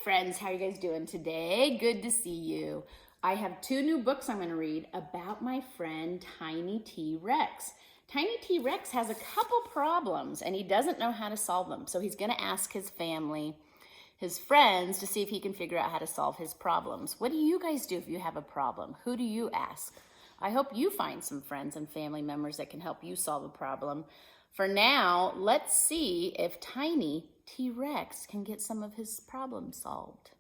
friends. How are you guys doing today? Good to see you. I have 2 new books I'm going to read about my friend Tiny T-Rex. Tiny T-Rex has a couple problems and he doesn't know how to solve them. So he's going to ask his family, his friends, to see if he can figure out how to solve his problems. What do you guys do if you have a problem? Who do you ask? I hope you find some friends and family members that can help you solve a problem. For now, let's see if Tiny T-Rex can get some of his problems solved.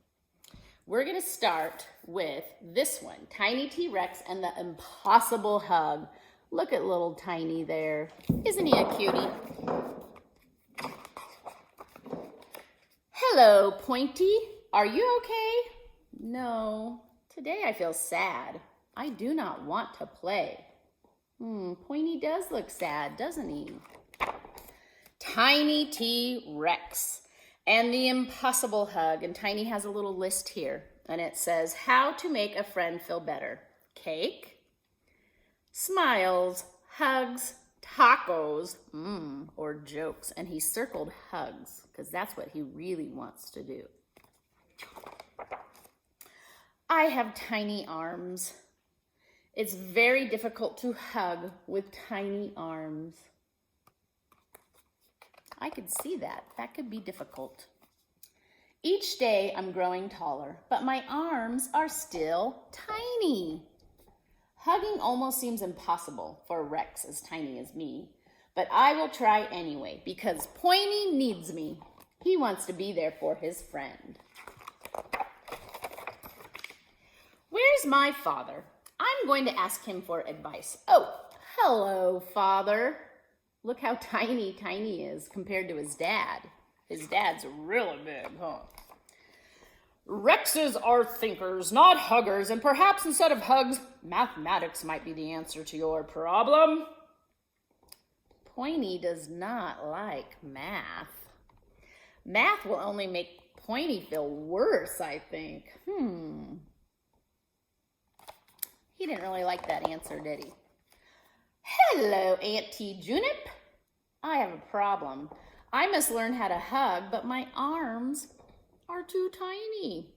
We're going to start with this one, Tiny T-Rex and the Impossible Hug. Look at little Tiny there. Isn't he a cutie? Hello, Pointy. Are you okay? No. Today I feel sad. I do not want to play. Pointy does look sad, doesn't he? Tiny T-Rex and the Impossible Hug. And Tiny has a little list here. And it says, how to make a friend feel better. Cake, smiles, hugs, tacos, or jokes. And he circled hugs because that's what he really wants to do. I have tiny arms. It's very difficult to hug with tiny arms. I could see that. That could be difficult. Each day I'm growing taller, but my arms are still tiny. Hugging almost seems impossible for a Rex as tiny as me, but I will try anyway because Pointy needs me. He wants to be there for his friend. Where's my father? I'm going to ask him for advice. Oh, hello, Father. Look how tiny Tiny is compared to his dad. His dad's really big, huh? Rexes are thinkers, not huggers, and perhaps instead of hugs, mathematics might be the answer to your problem. Pointy does not like math. Math will only make Pointy feel worse, I think. He didn't really like that answer, did he? Hello, Auntie Junip. I have a problem. I must learn how to hug, but my arms are too tiny.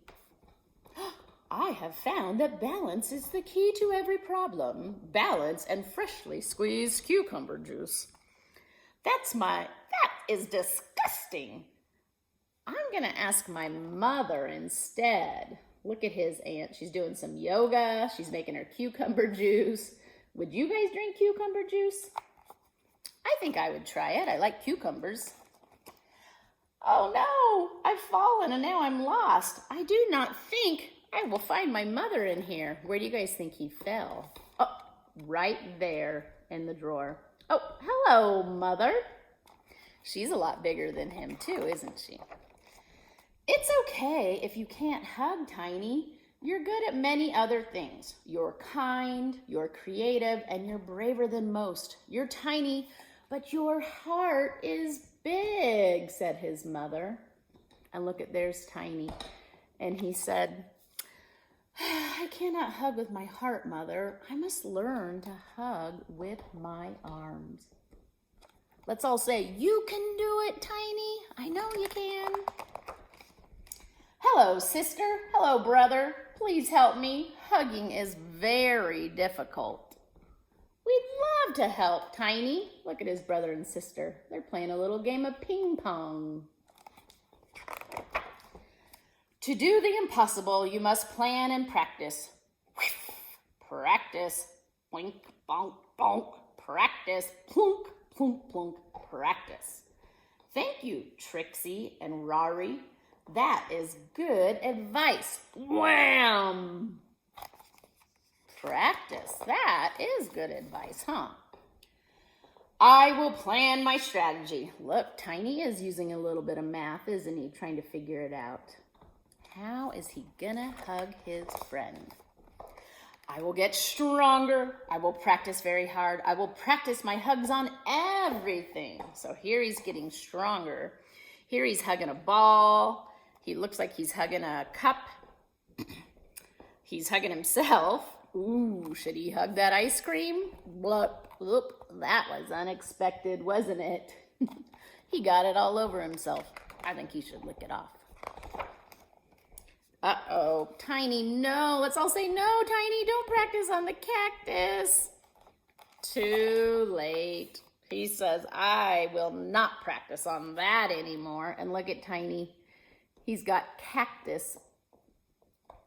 I have found that balance is the key to every problem. Balance and freshly squeezed cucumber juice. That is disgusting. I'm gonna ask my mother instead. Look at his aunt. She's doing some yoga. She's making her cucumber juice. Would you guys drink cucumber juice? I think I would try it. I like cucumbers. Oh no, I've fallen and now I'm lost. I do not think I will find my mother in here. Where do you guys think he fell? Oh, right there in the drawer. Oh, hello, Mother. She's a lot bigger than him too, isn't she? It's okay if you can't hug, Tiny. You're good at many other things. You're kind, you're creative, and you're braver than most. You're tiny, but your heart is big, said his mother. And look at, there's Tiny. And he said, I cannot hug with my heart, Mother. I must learn to hug with my arms. Let's all say, you can do it, Tiny. I know you can. Hello, sister. Hello, brother. Please help me. Hugging is very difficult. We'd love to help, Tiny. Look at his brother and sister. They're playing a little game of ping pong. To do the impossible, you must plan and practice. Practice. Boink, bonk, bonk. Practice. Plunk, plunk, plunk. Practice. Thank you, Trixie and Rari. That is good advice. Wham! Practice. That is good advice, huh? I will plan my strategy. Look, Tiny is using a little bit of math, isn't he? Trying to figure it out. How is he gonna hug his friend? I will get stronger. I will practice very hard. I will practice my hugs on everything. So here he's getting stronger. Here he's hugging a ball. He looks like he's hugging a cup. He's hugging himself. Ooh, should he hug that ice cream? Blup, bloop. That was unexpected, wasn't it? He got it all over himself. I think he should lick it off. Uh-oh, Tiny, no. Let's all say no, Tiny, don't practice on the cactus. Too late. He says, I will not practice on that anymore. And look at Tiny. He's got cactus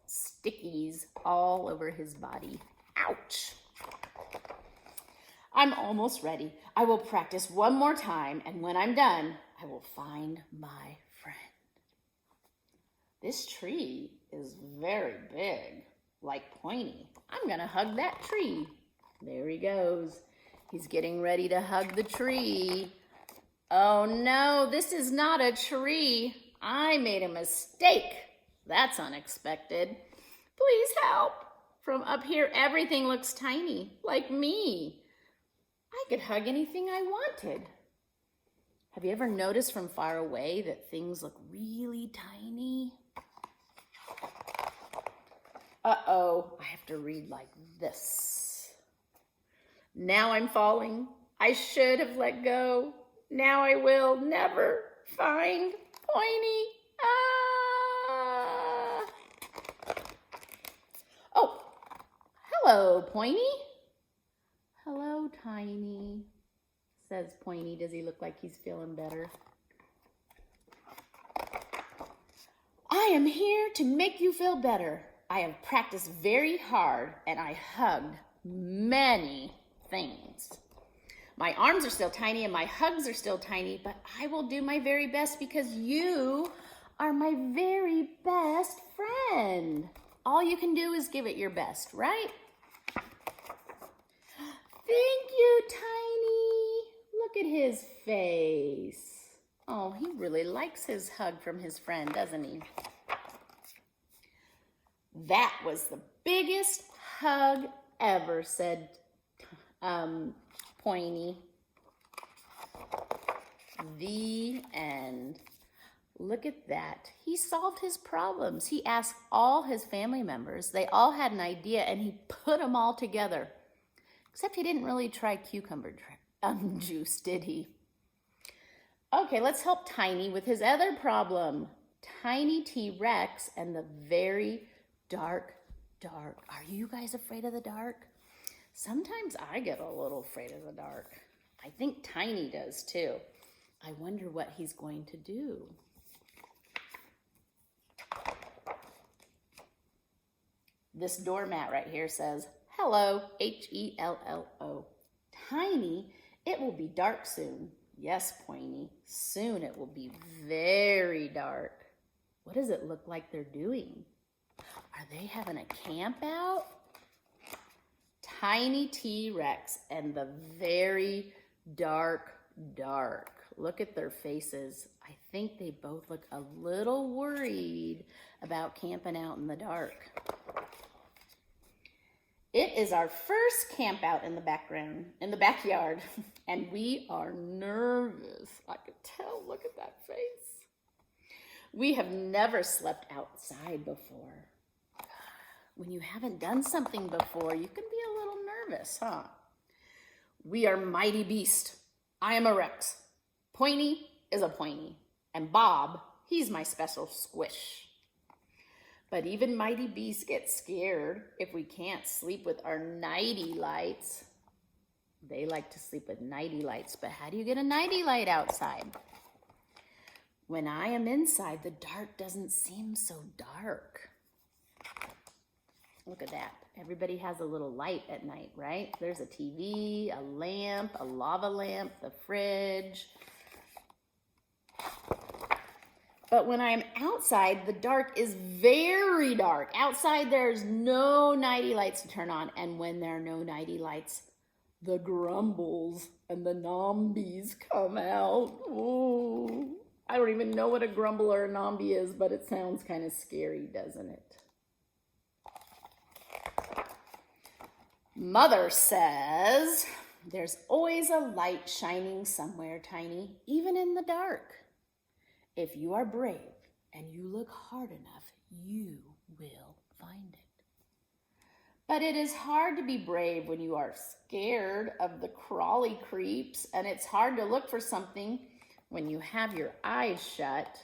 stickies all over his body. Ouch. I'm almost ready. I will practice one more time, and when I'm done, I will find my friend. This tree is very big, like Pointy. I'm gonna hug that tree. There he goes. He's getting ready to hug the tree. Oh no, this is not a tree. I made a mistake. That's unexpected. Please help. From up here, everything looks tiny, like me. I could hug anything I wanted. Have you ever noticed from far away that things look really tiny? Uh-oh, I have to read like this. Now I'm falling. I should have let go. Now I will never find Pointy. Ah! Oh, hello, Pointy. Hello, Tiny, says Pointy. Does he look like he's feeling better? I am here to make you feel better. I have practiced very hard and I hugged many things. My arms are still tiny and my hugs are still tiny, but I will do my very best because you are my very best friend. All you can do is give it your best, right? Thank you, Tiny. Look at his face. Oh, he really likes his hug from his friend, doesn't he? That was the biggest hug ever, said Pointy. The end. Look at that. He solved his problems. He asked all his family members. They all had an idea, and he put them all together. Except he didn't really try cucumber juice, did he? Okay, let's help Tiny with his other problem. Tiny T-Rex and the very dark. Are you guys afraid of the dark? Sometimes I get a little afraid of the dark. I think Tiny does too. I wonder what he's going to do. This doormat right here says, hello, H-E-L-L-O. Tiny, it will be dark soon. Yes, Pointy, soon it will be very dark. What does it look like they're doing? Are they having a camp out? Tiny T-Rex and the very dark. Look at their faces. I think they both look a little worried about camping out in the dark. It is our first camp out in the backyard, and we are nervous. I could tell, look at that face. We have never slept outside before. When you haven't done something before, you can be a little nervous, huh? We are mighty beast. I am a Rex. Pointy is a Pointy. And Bob, he's my special squish. But even mighty beasts get scared if we can't sleep with our nighty lights. They like to sleep with nighty lights, but how do you get a nighty light outside? When I am inside, the dark doesn't seem so dark. Look at that. Everybody has a little light at night, right? There's a TV, a lamp, a lava lamp, the fridge. But when I'm outside, the dark is very dark. Outside, there's no nighty lights to turn on. And when there are no nighty lights, the grumbles and the nombies come out. Ooh. I don't even know what a grumble or a nombie is, but it sounds kind of scary, doesn't it? Mother says, there's always a light shining somewhere, Tiny, even in the dark. If you are brave and you look hard enough, you will find it. But it is hard to be brave when you are scared of the crawly creeps, and it's hard to look for something when you have your eyes shut.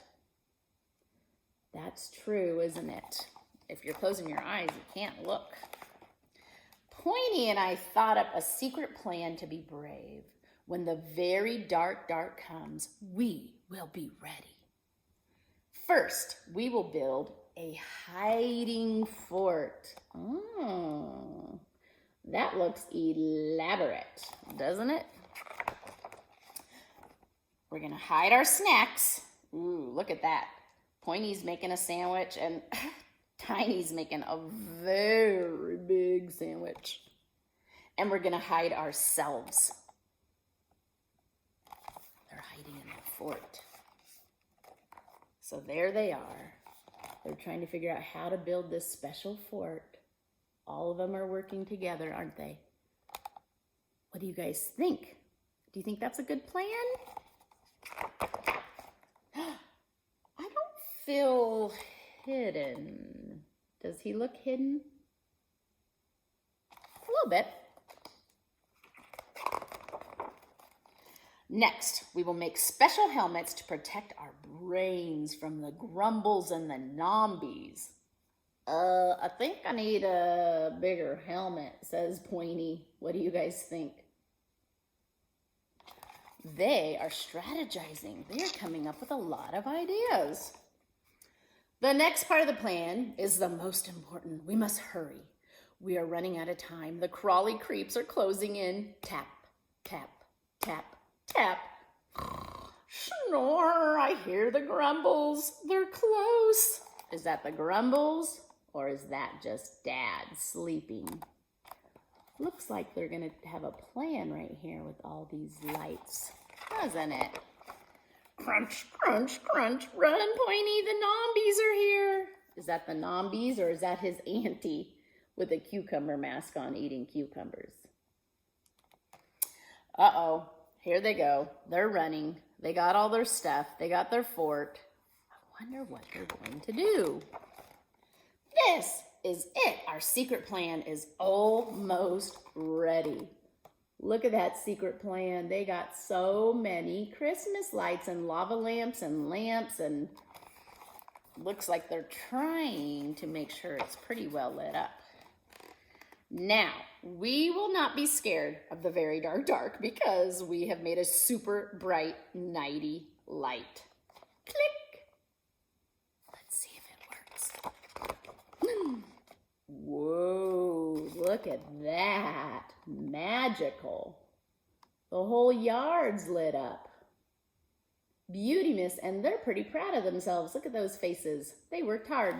That's true, isn't it? If you're closing your eyes, you can't look. Pointy and I thought up a secret plan to be brave. When the very dark comes, we will be ready. First, we will build a hiding fort. Oh, that looks elaborate, doesn't it? We're gonna hide our snacks. Ooh, look at that. Pointy's making a sandwich and Tiny's making a very big sandwich. And we're gonna hide ourselves. They're hiding in the fort. So there they are. They're trying to figure out how to build this special fort. All of them are working together, aren't they? What do you guys think? Do you think that's a good plan? I don't feel hidden. Does he look hidden? A little bit. Next, we will make special helmets to protect our brains from the grumbles and the nombies. I think I need a bigger helmet, says Pointy. What do you guys think? They are strategizing. They're coming up with a lot of ideas. The next part of the plan is the most important. We must hurry. We are running out of time. The crawly creeps are closing in. Tap, tap, tap, tap. Snore, I hear the grumbles. They're close. Is that the grumbles or is that just Dad sleeping? Looks like they're gonna have a plan right here with all these lights, doesn't it? Crunch, crunch, crunch, run, Pointy, the nombies are here. Is that the nombies or is that his auntie with a cucumber mask on eating cucumbers? Uh-oh, here they go. They're running. They got all their stuff. They got their fort. I wonder what they're going to do. This is it. Our secret plan is almost ready. Look at that secret plan. They got so many Christmas lights and lava lamps and looks like they're trying to make sure it's pretty well lit up. Now, we will not be scared of the very dark because we have made a super bright nighty light. Click. Let's see if it works. Whoa, look at that. Magical. The whole yard's lit up. Beauty-miss, and they're pretty proud of themselves. Look at those faces. They worked hard.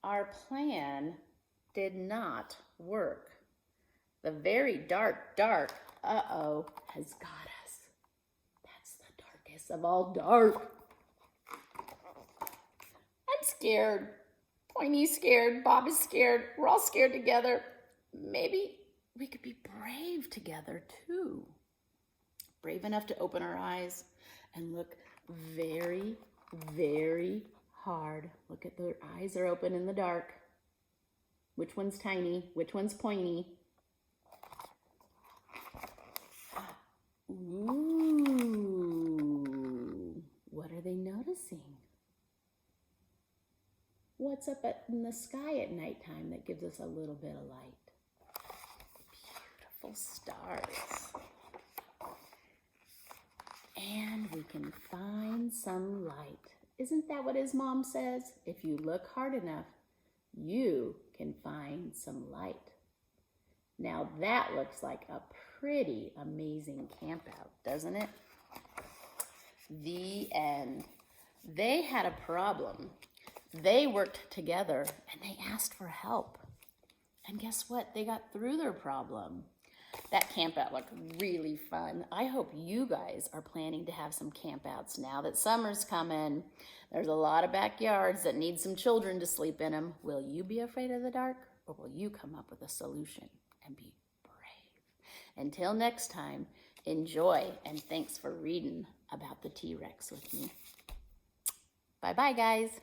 Our plan did not work. The very dark, uh-oh, has got us. That's the darkest of all dark. I'm scared. Pointy's scared. Bob is scared. We're all scared together. Maybe we could be brave together too. Brave enough to open our eyes and look very, very hard. Look at their eyes are open in the dark. Which one's Tiny? Which one's Pointy? Ooh, what are they noticing? What's up in the sky at nighttime that gives us a little bit of light? Beautiful stars. And we can find some light. Isn't that what his mom says? If you look hard enough, you can find some light. Now that looks like a pretty amazing camp out, doesn't it? The end. They had a problem. They worked together and they asked for help. And guess what? They got through their problem. That camp out looked really fun. I hope you guys are planning to have some camp outs now that summer's coming. There's a lot of backyards that need some children to sleep in them. Will you be afraid of the dark or will you come up with a solution and be brave? Until next time, enjoy and thanks for reading about the T-Rex with me. Bye-bye, guys.